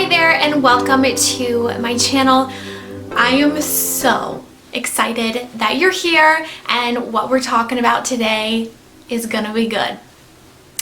Hi there and welcome to my channel. I am so excited that you're here and what we're talking about today is gonna be good.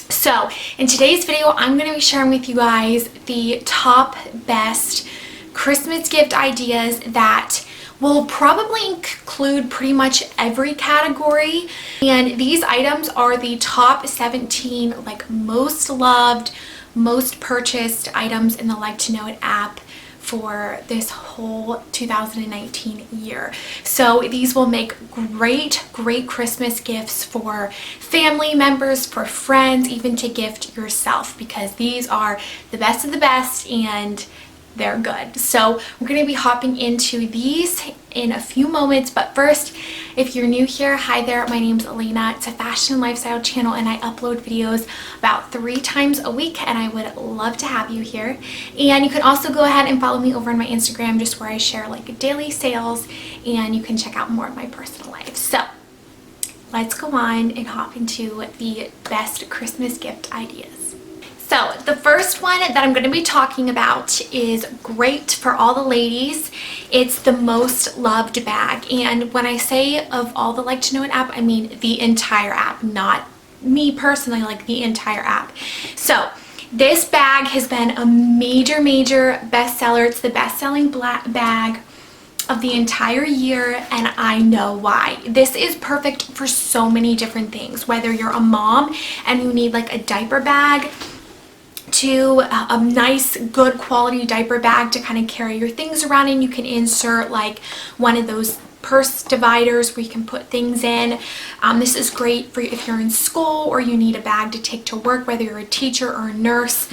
So in today's video, I'm gonna be sharing with you guys the top best Christmas gift ideas that will probably include pretty much every category. And these items are the top 17 most loved, most purchased items in the Like to Know It app for this whole 2019 year. So these will make great Christmas gifts for family members, for friends, even to gift yourself, because these are the best of the best and they're good. So we're going to be hopping into these in a few moments, but first, if you're new here, hi there, my name's Alaina. It's a fashion and lifestyle channel and I upload videos about 3 times a week and I would love to have you here. And you can also go ahead and follow me over on my Instagram, just where I share daily sales, and you can check out more of my personal life. So let's go on and hop into the best Christmas gift ideas. So the first one that I'm going to be talking about is great for all the ladies. It's the most loved bag, and when I say of all the Like to Know It app, I mean the entire app, not me personally, like the entire app. So this bag has been a major bestseller. It's the best-selling bag of the entire year, and I know why. This is perfect for so many different things, whether you're a mom and you need a diaper bag, to a nice good quality diaper bag to kind of carry your things around in. You can insert one of those purse dividers where you can put things in. This is great for if you're in school or you need a bag to take to work, whether you're a teacher or a nurse.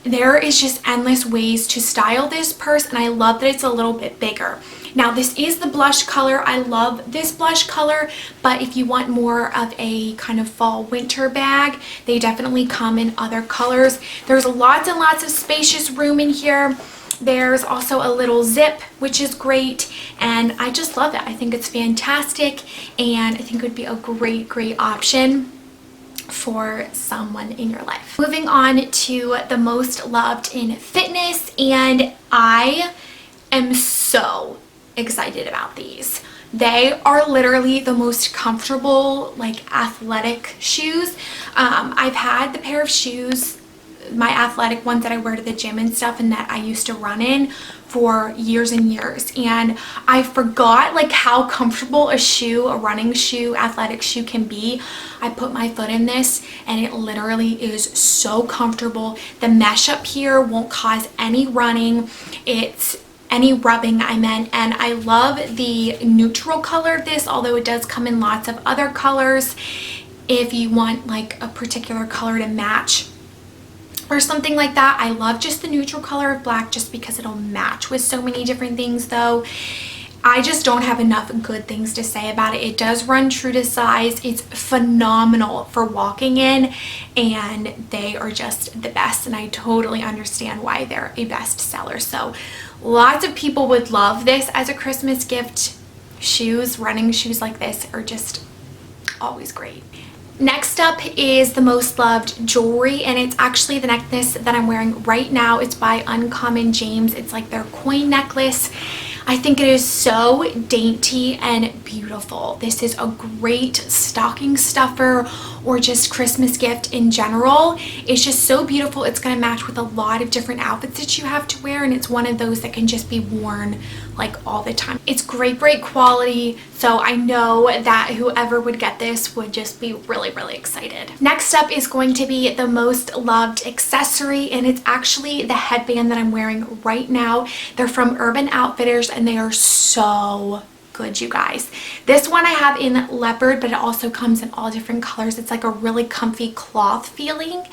There is just endless ways to style this purse, and I love that it's a little bit bigger. Now this is the blush color. I love this blush color, but if you want more of a kind of fall winter bag, they definitely come in other colors. There's lots and lots of spacious room in here. There's also a little zip, which is great, and I just love it. I think it's fantastic, and I think it would be a great option for someone in your life. Moving on to the most loved in fitness, and I am so excited about these. They are literally the most comfortable athletic shoes. I've had the pair of shoes, my athletic ones that I wear to the gym and stuff, and that I used to run in for years and years, and I forgot how comfortable a running shoe, athletic shoe can be. I put my foot in this and it literally is so comfortable. The mesh up here won't cause any rubbing, I meant, and I love the neutral color of this, although it does come in lots of other colors if you want a particular color to match or something like that. I love just the neutral color of black just because it'll match with so many different things, though. I just don't have enough good things to say about it. It does run true to size. It's phenomenal for walking in, and they are just the best, and I totally understand why they're a bestseller. So lots of people would love this as a Christmas gift. Running shoes like this are just always great. Next up is the most loved jewelry, and it's actually the necklace that I'm wearing right now. It's by Uncommon James. It's their coin necklace. I think it is so dainty and beautiful. This is a great stocking stuffer or just Christmas gift in general. It's just so beautiful. It's going to match with a lot of different outfits that you have to wear, and it's one of those that can just be worn all the time. It's great quality, so I know that whoever would get this would just be really excited. Next up is going to be the most loved accessory, and it's actually the headband that I'm wearing right now. They're from Urban Outfitters, and they are so good, you guys. This one I have in leopard, but it also comes in all different colors. It's a really comfy cloth feeling,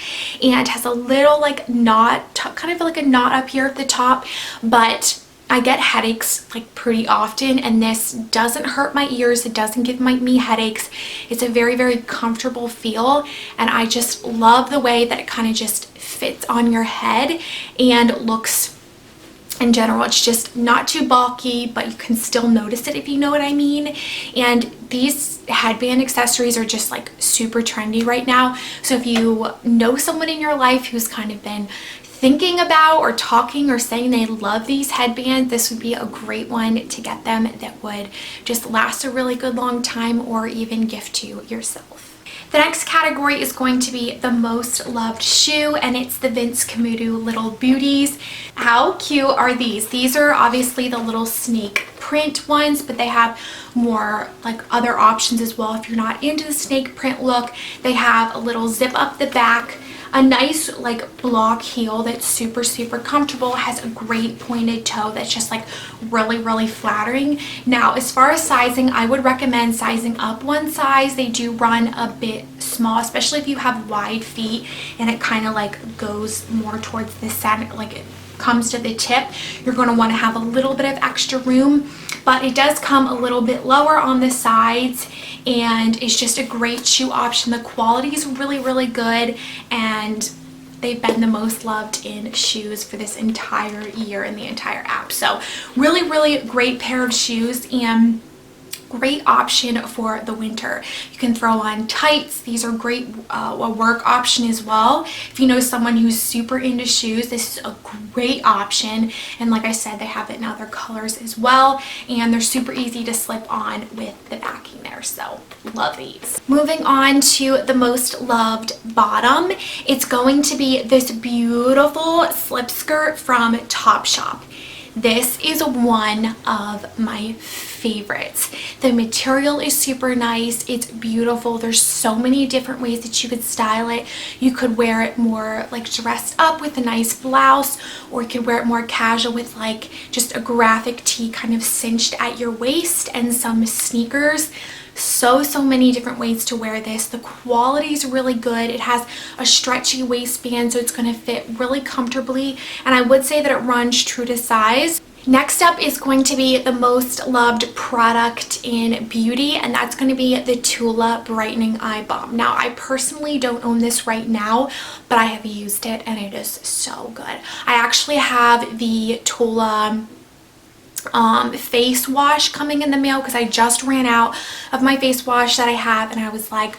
and has a little knot, kind of a knot up here at the top, but I get headaches pretty often, and this doesn't hurt my ears. It doesn't give me headaches. It's a very comfortable feel, and I just love the way that it kind of just fits on your head and looks in general. It's just not too bulky, but you can still notice it, if you know what I mean. And these headband accessories are just super trendy right now. So if you know someone in your life who's kind of been thinking about or talking or saying they love these headbands, this would be a great one to get them that would just last a really good long time, or even gift to yourself. The next category is going to be the most loved shoe, and it's the Vince Camuto Little Beauties. How cute are these? These are obviously the little snake print ones, but they have more like other options as well. If you're not into the snake print look, they have a little zip up the back, a nice like block heel that's super comfortable, has a great pointed toe that's just like really flattering. Now, as far as sizing, I would recommend sizing up one size. They do run a bit small, especially if you have wide feet and it kind of like goes more towards the center, like it comes to the tip. You're going to want to have a little bit of extra room, but it does come a little bit lower on the sides, and it's just a great shoe option. The quality is really good, and they've been the most loved in shoes for this entire year in the entire app. So really great pair of shoes, and great option for the winter. You can throw on tights. These are great a work option as well. If you know someone who's super into shoes, this is a great option. And like I said, they have it in other colors as well, and they're super easy to slip on with the backing there. So love these. Moving on to the most loved bottom, it's going to be this beautiful slip skirt from Topshop. This is one of my favorites. The material is super nice. It's beautiful. There's so many different ways that you could style it. You could wear it more like dressed up with a nice blouse, or you could wear it more casual with like just a graphic tee kind of cinched at your waist and some sneakers. So many different ways to wear this. The quality is really good. It has a stretchy waistband, so it's going to fit really comfortably, and I would say that it runs true to size. Next up is going to be the most loved product in beauty, and that's going to be the Tula Brightening Eye Balm. Now, I personally don't own this right now, but I have used it and it is so good. I actually have the Tula face wash coming in the mail because I just ran out of my face wash that I have, and I was like,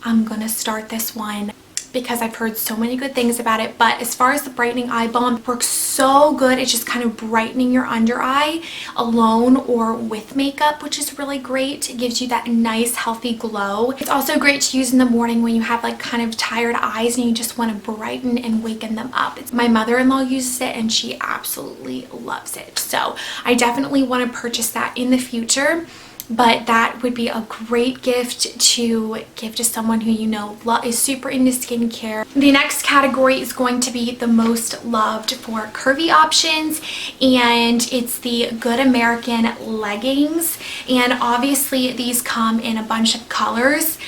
I'm gonna start this one because I've heard so many good things about it. But as far as the brightening eye balm, it works so good. It's just kind of brightening your under eye alone or with makeup, which is really great. It gives you that nice healthy glow. It's also great to use in the morning when you have like kind of tired eyes and you just want to brighten and waken them up. My mother-in-law uses it and she absolutely loves it. So I definitely want to purchase that in the future. But that would be a great gift to give to someone who you know is super into skincare. The next category is going to be the most loved for curvy options, and it's the Good American leggings. And obviously these come in a bunch of colors,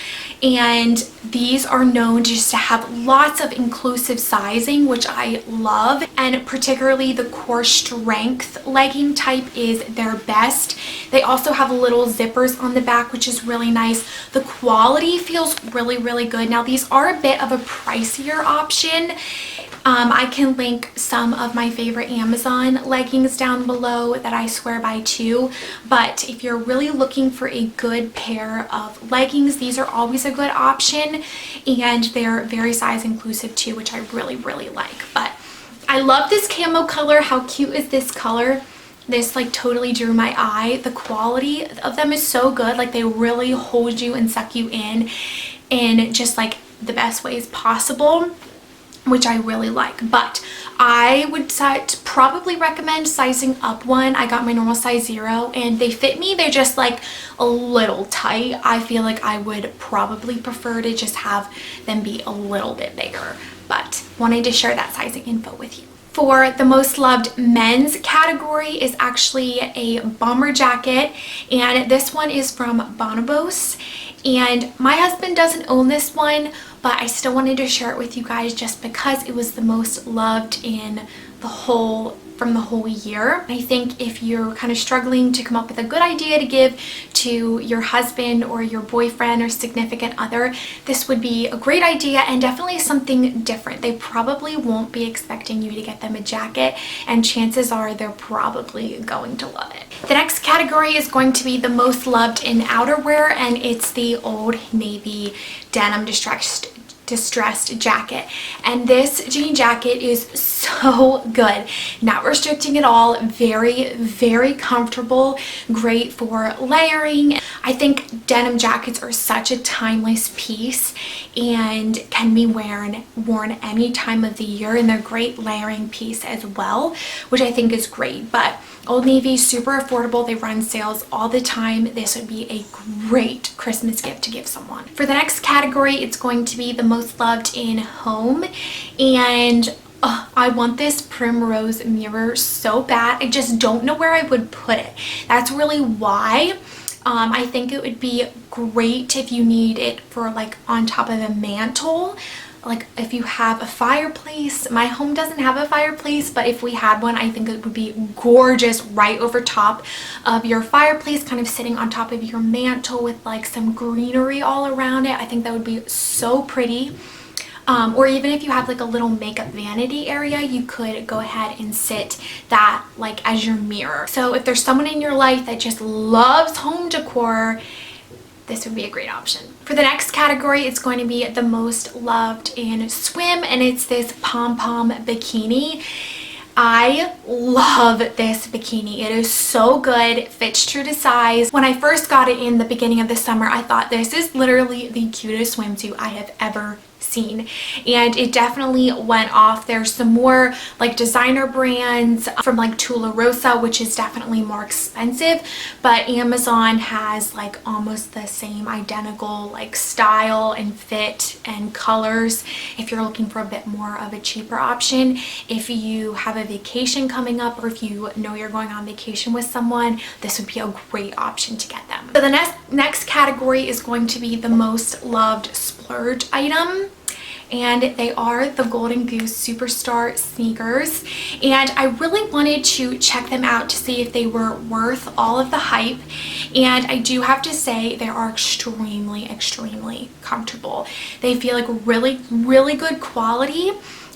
and these are known just to have lots of inclusive sizing, which I love, and particularly the core strength legging type is their best. They also have little zippers on the back, which is really nice. The quality feels really good. Now, these are a bit of a pricier option. I can link some of my favorite Amazon leggings down below that I swear by too, but if you're really looking for a good pair of leggings, these are always a good option, and they're very size inclusive too, which I really like. But I love this camo color. How cute is this color? This like totally drew my eye. The quality of them is so good. Like they really hold you and suck you in just like the best ways possible, which I really like. But I would probably recommend sizing up one. I got my normal size 0 and they fit me. They're just like a little tight. I feel like I would probably prefer to just have them be a little bit bigger, but wanted to share that sizing info with you. For the most loved men's category is actually a bomber jacket, and this one is from Bonobos. And my husband doesn't own this one, but I still wanted to share it with you guys just because it was the most loved in the whole year. I think if you're kind of struggling to come up with a good idea to give to your husband or your boyfriend or significant other, this would be a great idea and definitely something different. They probably won't be expecting you to get them a jacket, and chances are they're probably going to love it. The next category is going to be the most loved in outerwear, and it's the Old Navy denim distressed distressed jacket, and this jean jacket is so good, not restricting at all, very comfortable, great for layering. I think denim jackets are such a timeless piece and can be worn any time of the year, and they're a great layering piece as well, which I think is great. But Old Navy, super affordable. They run sales all the time. This would be a great Christmas gift to give someone. For the next category, it's going to be the most loved in home, and I want this primrose mirror so bad. I just don't know where I would put it. That's really why. I think it would be great if you need it for like on top of a mantle. Like if you have a fireplace. My home doesn't have a fireplace, but if we had one, I think it would be gorgeous right over top of your fireplace, kind of sitting on top of your mantle with like some greenery all around it. I think that would be so pretty. Or even if you have like a little makeup vanity area, you could go ahead and sit that like as your mirror. So if there's someone in your life that just loves home decor, this would be a great option. For the next category, it's going to be the most loved in swim, and it's this pom-pom bikini. I love this bikini. It is so good. It fits true to size. When I first got it in the beginning of the summer, I thought this is literally the cutest swimsuit I have ever seen, and it definitely went off. There's some more like designer brands from like Tularosa, which is definitely more expensive, but Amazon has like almost the same identical like style and fit and colors if you're looking for a bit more of a cheaper option. If you have a vacation coming up, or if you know you're going on vacation with someone, this would be a great option to get them. So the next category is going to be the most loved splurge item, and they are the Golden Goose Superstar sneakers, and I really wanted to check them out to see if they were worth all of the hype, and I do have to say they are extremely comfortable. They feel like really good quality,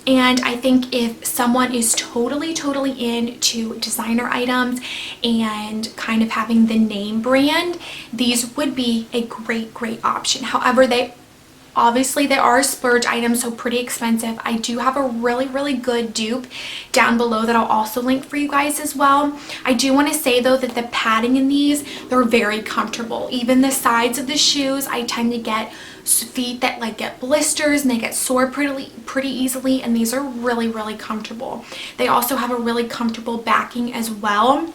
and I think if someone is totally into designer items and kind of having the name brand, these would be a great option. However, obviously they are splurge items, so pretty expensive. I do have a really good dupe down below that I'll also link for you guys as well. I do want to say though that the padding in these, they're very comfortable. Even the sides of the shoes, I tend to get feet that like get blisters and they get sore pretty easily, and these are really comfortable. They also have a really comfortable backing as well.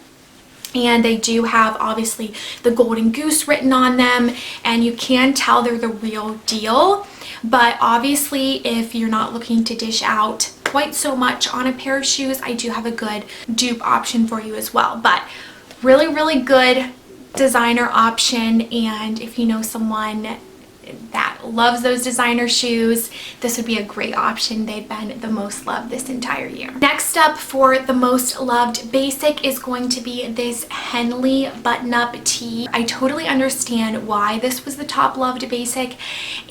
And they do have obviously the Golden Goose written on them, and you can tell they're the real deal. But obviously if you're not looking to dish out quite so much on a pair of shoes, I do have a good dupe option for you as well. But really good designer option, and if you know someone that loves those designer shoes, this would be a great option. They've been the most loved this entire year. Next up for the most loved basic is going to be this Henley button-up tee. I totally understand why this was the top loved basic,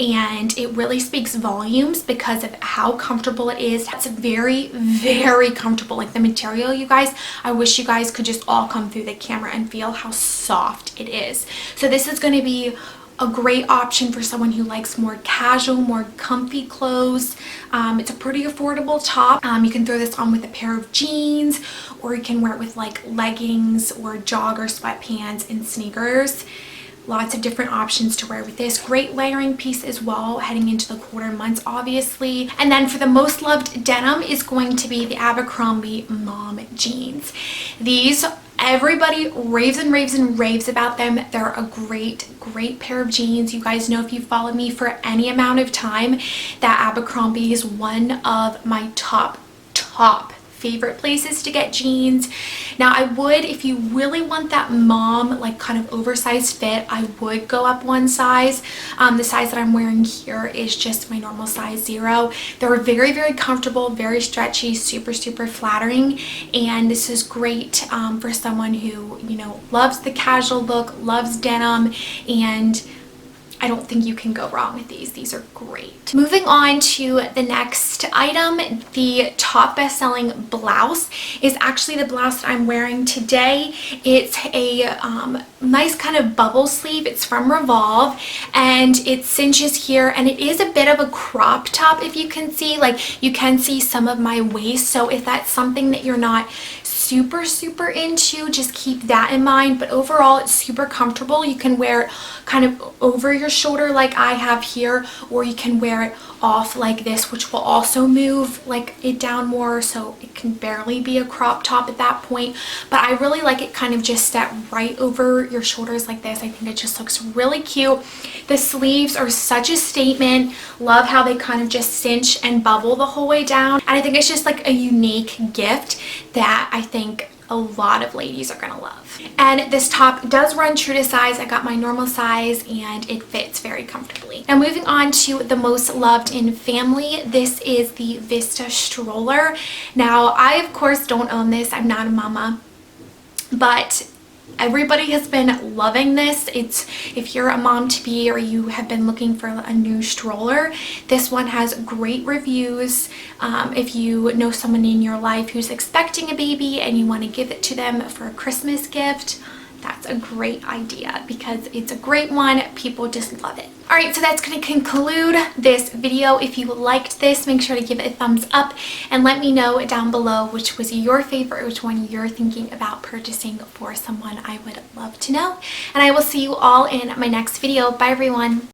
and it really speaks volumes because of how comfortable it is. It's very comfortable. Like the material, you guys, I wish you guys could just all come through the camera and feel how soft it is. So this is going to be a great option for someone who likes more casual, more comfy clothes. It's a pretty affordable top. You can throw this on with a pair of jeans, or you can wear it with like leggings or jogger sweatpants and sneakers. Lots of different options to wear with this. Great layering piece as well, heading into the colder months obviously. And then for the most loved denim is going to be the Abercrombie mom jeans. These, everybody raves about them. They're a great pair of jeans. You guys know, if you followed me for any amount of time, that Abercrombie is one of my top favorite places to get jeans. Now I would, if you really want that mom like kind of oversized fit, I would go up one size. The size that I'm wearing here is just my normal size 0. They're very comfortable, very stretchy, super flattering, and this is great for someone who, you know, loves the casual look, loves denim, and I don't think you can go wrong with these. These are great. Moving on to the next item, the top best-selling blouse is actually the blouse that I'm wearing today. It's a nice kind of bubble sleeve. It's from Revolve, and it cinches here, and it is a bit of a crop top. If you can see, like, you can see some of my waist, so if that's something that you're not super into, just keep that in mind. But overall, it's super comfortable. You can wear it kind of over your shoulder like I have here, or you can wear it off like this, which will also move like it down more, so it can barely be a crop top at that point. But I really like it kind of just set right over your shoulders like this. I think it just looks really cute. The sleeves are such a statement. Love how they kind of just cinch and bubble the whole way down, and I think it's just like a unique gift that I think a lot of ladies are gonna love. And this top does run true to size. I got my normal size and it fits very comfortably. Now moving on to the most loved in family, this is the Vista Stroller. Now I of course don't own this, I'm not a mama, but everybody has been loving this. It's, if you're a mom-to-be or you have been looking for a new stroller, this one has great reviews. If you know someone in your life who's expecting a baby and you want to give it to them for a Christmas gift, that's a great idea because it's a great one. People just love it. Alright, so that's going to conclude this video. If you liked this, make sure to give it a thumbs up and let me know down below which was your favorite, which one you're thinking about purchasing for someone. I would love to know. And I will see you all in my next video. Bye everyone.